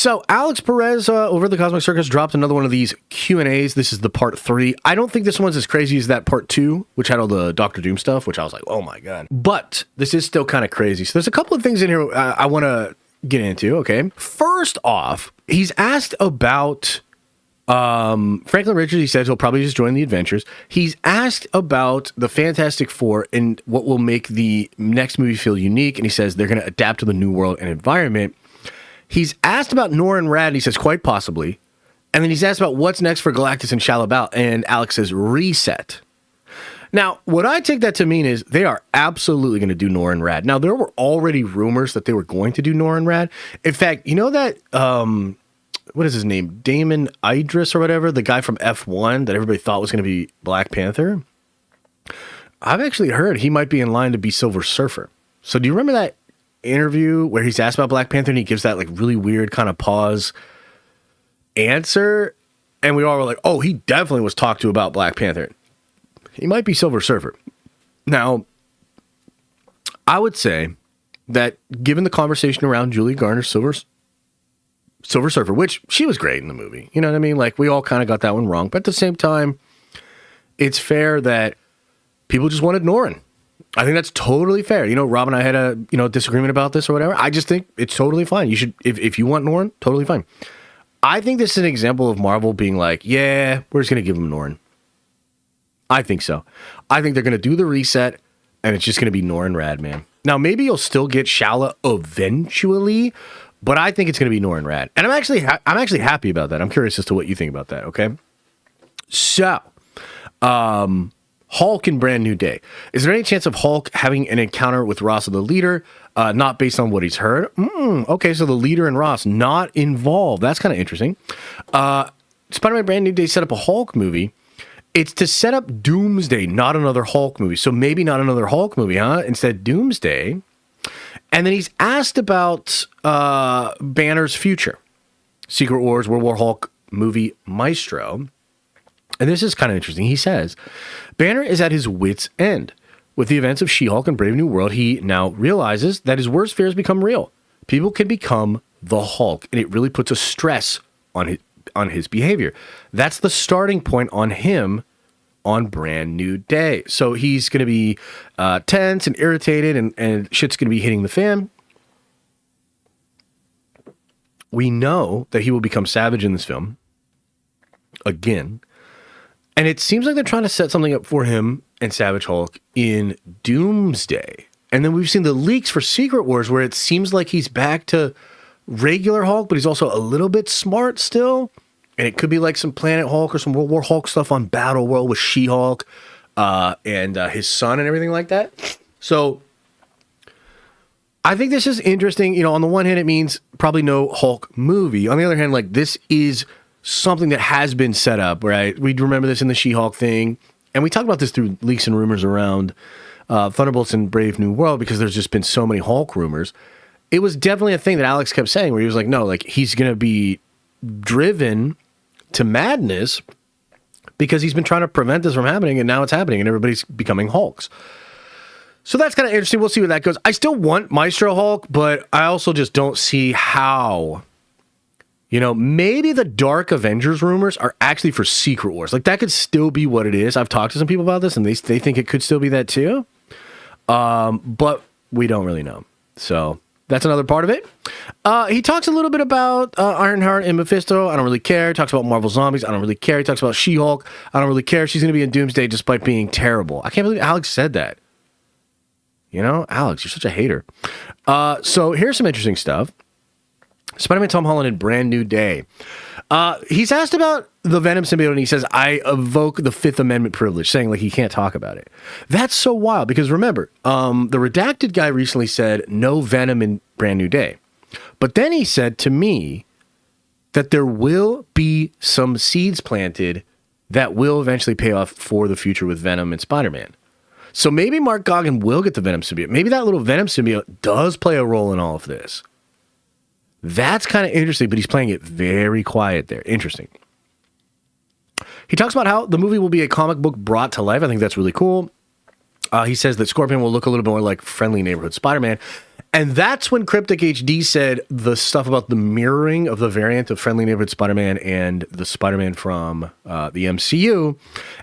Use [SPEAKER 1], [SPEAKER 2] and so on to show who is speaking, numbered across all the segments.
[SPEAKER 1] So Alex Perez over at the Cosmic Circus dropped another one of these Q&As. This is the part 3. I don't think this one's as crazy as that part 2, which had all the Doctor Doom stuff, which I was like, oh my God. But this is still kind of crazy. So there's a couple of things in here I want to get into, okay? First off, he's asked about Franklin Richards. He says he'll probably just join the Avengers. He's asked about the Fantastic Four and what will make the next movie feel unique, and he says they're going to adapt to the new world and environment. He's asked about Norrin Radd, and he says quite possibly. And then he's asked about what's next for Galactus and Shalla-Bal, and Alex says reset. Now, what I take that to mean is they are absolutely going to do Norrin Radd. Now, there were already rumors that they were going to do Norrin Radd. In fact, you know that, what is his name? Damon Idris or whatever, the guy from F1 that everybody thought was going to be Black Panther? I've actually heard he might be in line to be Silver Surfer. So do you remember that interview where he's asked about Black Panther and he gives that like really weird kind of pause answer? And we all were like, oh, he definitely was talked to about Black Panther. He might be Silver Surfer. Now, I would say that given the conversation around Julia Garner's Silver Surfer, which she was great in the movie, you know what I mean? Like, we all kind of got that one wrong. But at the same time, it's fair that people just wanted Norrin. I think that's totally fair. You know, Rob and I had a disagreement about this or whatever. I just think it's totally fine. You should, if you want Norrin, totally fine. I think this is an example of Marvel being like, yeah, we're just going to give him Norrin. I think so. I think they're going to do the reset, and it's just going to be Norrin Radd, man. Now, maybe you'll still get Shalla eventually, but I think it's going to be Norrin Radd. And I'm actually happy about that. I'm curious as to what you think about that, okay? So, Hulk in Brand New Day. Is there any chance of Hulk having an encounter with Ross or the Leader, not based on what he's heard? Okay, so the Leader and Ross not involved. That's kind of interesting. Spider-Man Brand New Day set up a Hulk movie. It's to set up Doomsday, not another Hulk movie. So maybe not another Hulk movie, huh? Instead, Doomsday. And then he's asked about Banner's future. Secret Wars, World War Hulk movie Maestro. And this is kind of interesting. He says, Banner is at his wit's end. With the events of She-Hulk and Brave New World, he now realizes that his worst fears become real. People can become the Hulk, and it really puts a stress on his behavior. That's the starting point on him on Brand New Day. So he's going to be tense and irritated, and shit's going to be hitting the fan. We know that he will become Savage in this film again. And it seems like they're trying to set something up for him and Savage Hulk in Doomsday. And then we've seen the leaks for Secret Wars where it seems like he's back to regular Hulk, but he's also a little bit smart still. And it could be like some Planet Hulk or some World War Hulk stuff on Battleworld with She-Hulk and his son and everything like that. So I think this is interesting. You know, on the one hand, it means probably no Hulk movie. On the other hand, like, this is something that has been set up, right? We remember this in the She-Hulk thing. And we talked about this through leaks and rumors around Thunderbolts and Brave New World because there's just been so many Hulk rumors. It was definitely a thing that Alex kept saying where he was like, no, like, he's going to be driven to madness because he's been trying to prevent this from happening, and now it's happening, and everybody's becoming Hulks. So that's kind of interesting. We'll see where that goes. I still want Maestro Hulk, but I also just don't see how. You know, maybe the Dark Avengers rumors are actually for Secret Wars. Like, that could still be what it is. I've talked to some people about this, and they think it could still be that too. But we don't really know. So that's another part of it. He talks a little bit about Ironheart and Mephisto. I don't really care. He talks about Marvel Zombies. I don't really care. He talks about She-Hulk. I don't really care. She's going to be in Doomsday despite being terrible. I can't believe Alex said that. You know, Alex, you're such a hater. So here's some interesting stuff. Spider-Man Tom Holland in Brand New Day. He's asked about the Venom symbiote, and he says, I evoke the Fifth Amendment privilege, saying like he can't talk about it. That's so wild, because remember, the redacted guy recently said no Venom in Brand New Day. But then he said to me that there will be some seeds planted that will eventually pay off for the future with Venom and Spider-Man. So maybe Mark Goggin will get the Venom symbiote. Maybe that little Venom symbiote does play a role in all of this. That's kind of interesting, but he's playing it very quiet there. Interesting. He talks about how the movie will be a comic book brought to life. I think that's really cool. He says that Scorpion will look a little bit more like friendly neighborhood Spider-Man. And that's when Cryptic HD said the stuff about the mirroring of the variant of Friendly Neighborhood Spider-Man and the Spider-Man from the MCU.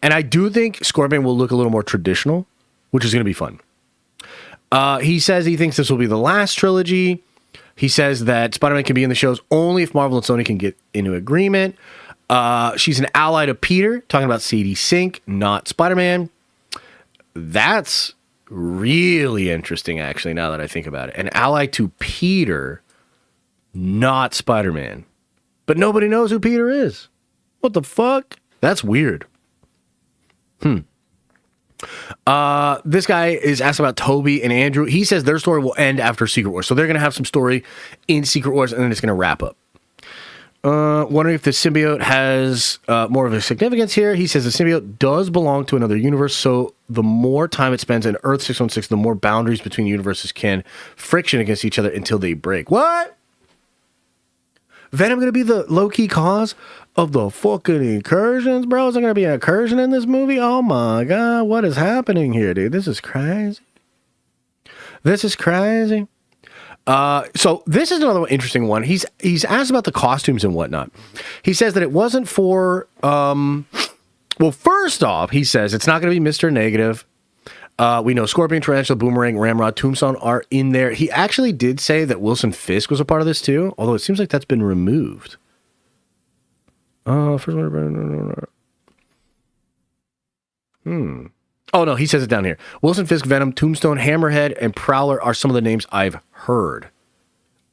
[SPEAKER 1] And I do think Scorpion will look a little more traditional, which is going to be fun. He says he thinks this will be the last trilogy. He says that Spider-Man can be in the shows only if Marvel and Sony can get into agreement. She's an ally to Peter, talking about Sadie Sink, not Spider-Man. That's really interesting, actually, now that I think about it. An ally to Peter, not Spider-Man. But nobody knows who Peter is. What the fuck? That's weird. This guy is asked about Toby and Andrew. He says their story will end after Secret Wars. So they're going to have some story in Secret Wars, and then it's going to wrap up. Wondering if the symbiote has more of a significance here. He says the symbiote does belong to another universe, so the more time it spends in Earth 616, the more boundaries between universes can friction against each other until they break. What? Venom going to be the low-key cause of the fucking incursions, bro? Is there going to be an incursion in this movie? Oh my god, what is happening here, dude? This is crazy. This is crazy. So this is another interesting one. He's asked about the costumes and whatnot. He says that it wasn't for, well, first off, he says it's not going to be Mr. Negative. We know Scorpion, Tarantula, Boomerang, Ramrod, Tombstone are in there. He actually did say that Wilson Fisk was a part of this too, although it seems like that's been removed. First one. Oh, no, he says it down here. Wilson Fisk, Venom, Tombstone, Hammerhead, and Prowler are some of the names I've heard.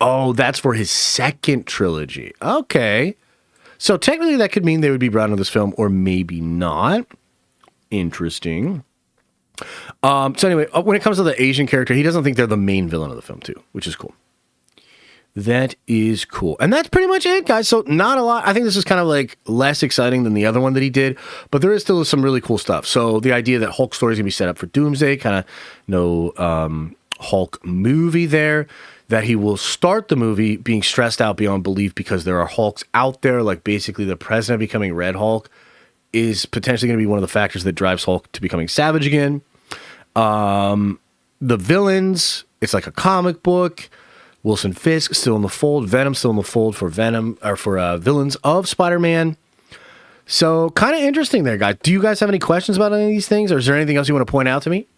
[SPEAKER 1] Oh, that's for his second trilogy. Okay. So technically that could mean they would be brought into this film, or maybe not. Interesting. So anyway, when it comes to the Asian character, he doesn't think they're the main villain of the film too, which is cool. That is cool. And that's pretty much it, guys. So not a lot. I think this is kind of like less exciting than the other one that he did, but there is still some really cool stuff. So the idea that Hulk story is going to be set up for Doomsday, kind of no Hulk movie there, that he will start the movie being stressed out beyond belief because there are Hulks out there, like basically the president becoming Red Hulk is potentially going to be one of the factors that drives Hulk to becoming savage again. The villains, it's like a comic book. Wilson Fisk still in the fold. Venom still in the fold for Venom or for villains of Spider-Man. So kind of interesting there, guys. Do you guys have any questions about any of these things, or is there anything else you want to point out to me?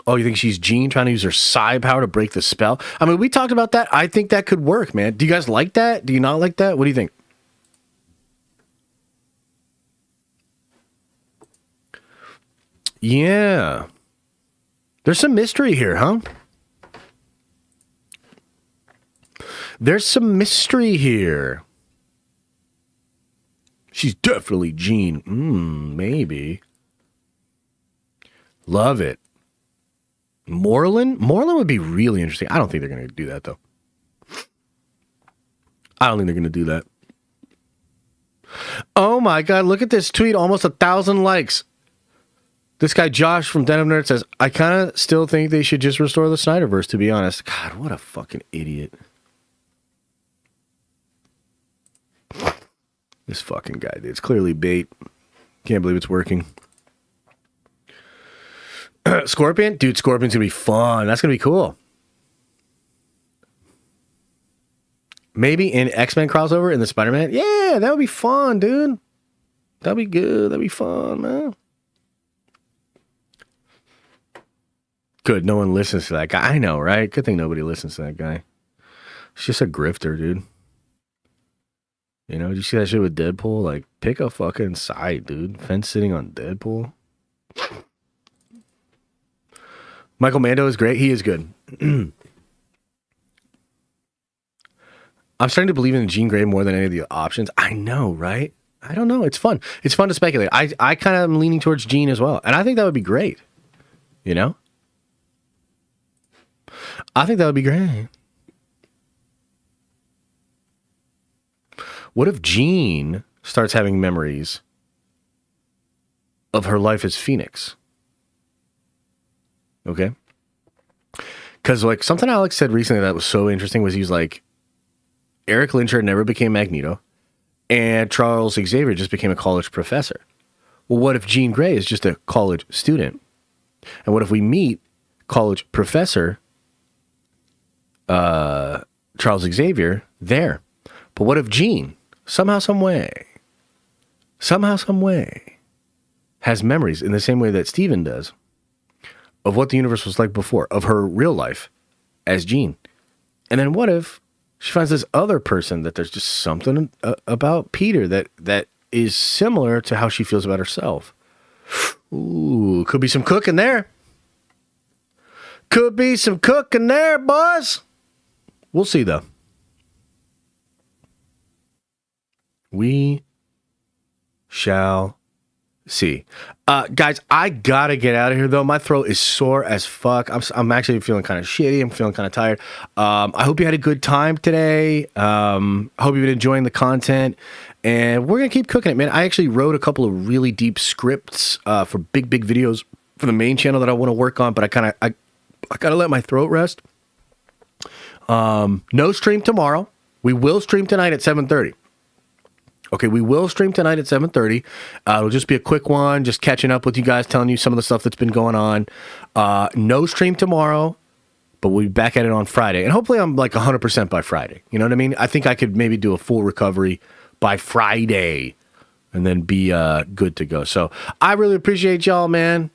[SPEAKER 1] Oh, you think she's Jean trying to use her psi power to break the spell? I mean, we talked about that. I think that could work, man. Do you guys like that? Do you not like that? What do you think? Yeah. There's some mystery here, huh? There's some mystery here. She's definitely Jean. Maybe. Love it. Moreland? Moreland would be really interesting. I don't think they're going to do that, though. I don't think they're going to do that. Oh my God, look at this tweet. Almost 1,000 likes. This guy Josh from Denim Nerd says, I kind of still think they should just restore the Snyderverse, to be honest. God, what a fucking idiot. This fucking guy, dude. It's clearly bait. Can't believe it's working. Scorpion? Dude, Scorpion's gonna be fun. That's gonna be cool. Maybe an X-Men crossover in the Spider-Man? Yeah, that would be fun, dude. That'd be good. That'd be fun, man. Good, no one listens to that guy. I know, right? Good thing nobody listens to that guy. He's just a grifter, dude. You know, did you see that shit with Deadpool? Like, pick a fucking side, dude. Fence sitting on Deadpool. Michael Mando is great. He is good. I'm starting to believe in Jean Grey more than any of the options. I know, right? I don't know. It's fun. It's fun to speculate. I kind of am leaning towards Jean as well. And I think that would be great. You know? I think that would be great. What if Jean starts having memories of her life as Phoenix? Okay. Because like something Alex said recently that was so interesting was he was like, Eric Lyncher never became Magneto and Charles Xavier just became a college professor. Well, what if Jean Grey is just a college student? And what if we meet college professor Charles Xavier there. But what if Jean, somehow, some way, has memories in the same way that Steven does of what the universe was like before, of her real life as Jean? And then what if she finds this other person that there's just something about Peter that is similar to how she feels about herself? Ooh, could be some cooking there. Could be some cooking there, boys. We'll see, though. We shall see. Guys, I gotta get out of here, though. My throat is sore as fuck. I'm actually feeling kind of shitty. I'm feeling kind of tired. I hope you had a good time today. I hope you've been enjoying the content. And we're going to keep cooking it, man. I actually wrote a couple of really deep scripts for big videos for the main channel that I want to work on, but I got to let my throat rest. No stream tomorrow. We will stream tonight at 7:30. Okay, we will stream tonight at 7:30. It'll just be a quick one, just catching up with you guys, telling you some of the stuff that's been going on. No stream tomorrow, but we'll be back at it on Friday. And hopefully I'm like 100% by Friday. You know what I mean? I think I could maybe do a full recovery by Friday and then be good to go. So I really appreciate y'all, man.